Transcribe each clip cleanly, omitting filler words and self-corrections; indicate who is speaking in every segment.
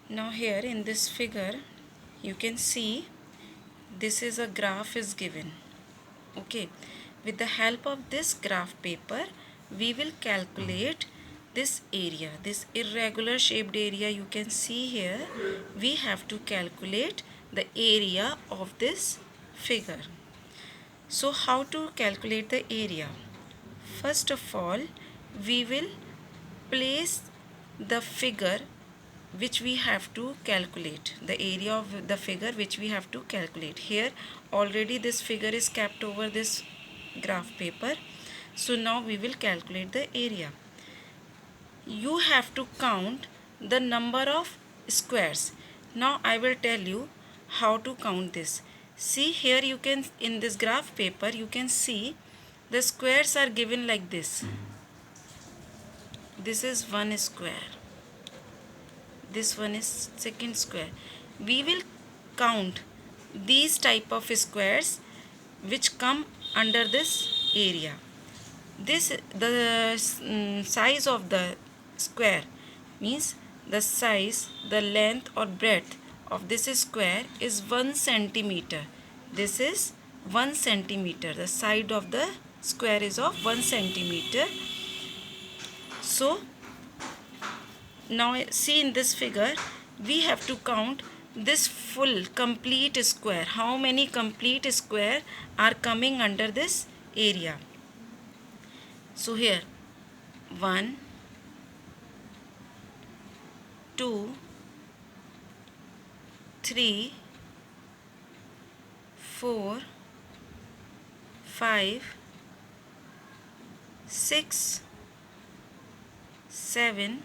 Speaker 1: Now here in this figure you can see this is a graph is given. Okay, with the help of this graph paper we will calculate this area, this irregular shaped area you can see here. We have to calculate the area of this figure. So how to calculate the area? First of all, we will place the figure which we have to calculate, the area of the figure which we have to calculate. Here already this figure is kept over this graph paper. So now we will calculate the area. You have to count the number of squares. Now I will tell you how to count this. See here, you can, in this graph paper you can see the squares are given like this. This is one square, this one is second square. We will count these type of squares which come under this area. This the size of the square means the size, the length or breadth of this square is 1 centimeter. This is 1 centimeter. The side of the square is of 1 centimeter. So now see in this figure we have to count this full complete square. How many complete square are coming under this area? So here 1, 2, 3, 4, 5, 6, 7,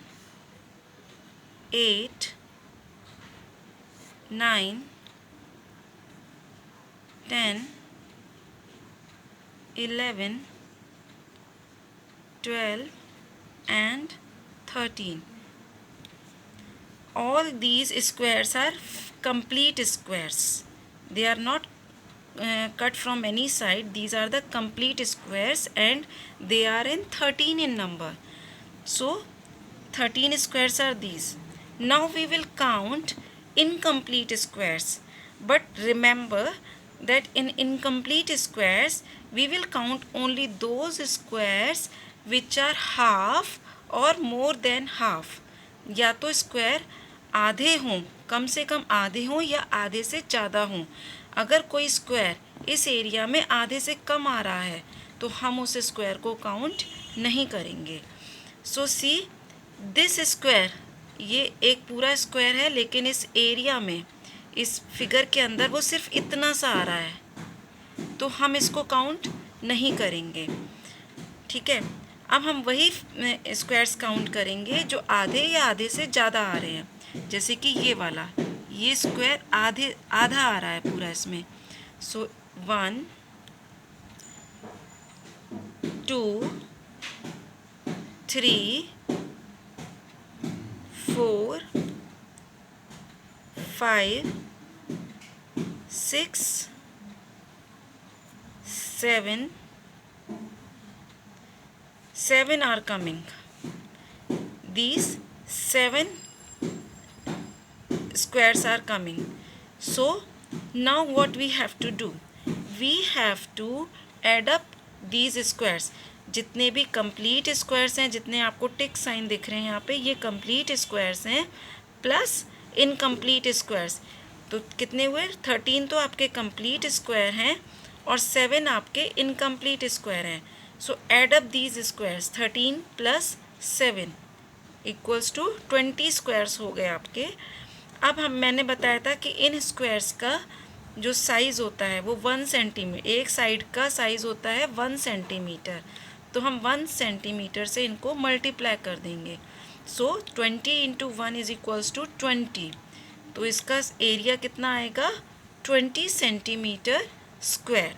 Speaker 1: 8, 9, 10, 11, 12 and 13. All these squares are complete squares. They are not cut from any side. These are the complete squares and they are in 13 in number. So 13 squares are these. Now we will count incomplete squares. But remember that in incomplete squares we will count only those squares which are half or more than half. या तो square आधे हों, कम से कम आधे हों या आधे से ज़्यादा हों. अगर कोई स्क्वायर इस एरिया में आधे से कम आ रहा है तो हम उस स्क्वायर को काउंट नहीं करेंगे. सो सी दिस स्क्वायर, ये एक पूरा स्क्वायर है लेकिन इस एरिया में, इस फिगर के अंदर वो सिर्फ इतना सा आ रहा है तो हम इसको काउंट नहीं करेंगे. ठीक है, अब हम वही स्क्वायर्स काउंट करेंगे जो आधे या आधे से ज़्यादा आ रहे हैं. जैसे कि ये वाला, ये स्क्वायर आधा आ रहा है पूरा इसमें. सो 1, 2, 3, 4, 5, 6, 7 are coming. These 7 squares are coming. So now what we have to do? We have to add up these squares. जितने भी complete squares हैं, जितने आपको टिक साइन दिख रहे हैं यहाँ पे, ये complete squares हैं प्लस incomplete squares. तो कितने हुए? 13 तो आपके complete square हैं और 7 आपके incomplete square हैं. So add up these squares. 13 plus 7 equals to 20 squares हो गए आपके. अब मैंने बताया था कि इन स्क्वायर्स का जो साइज़ होता है वो 1 सेंटीमीटर, एक साइड का साइज़ होता है 1 सेंटीमीटर. तो हम 1 सेंटीमीटर से इनको मल्टीप्लाई कर देंगे. सो 20 इंटू 1 इज इक्वल्स टू 20. तो इसका एरिया कितना आएगा? 20 सेंटीमीटर स्क्वायर.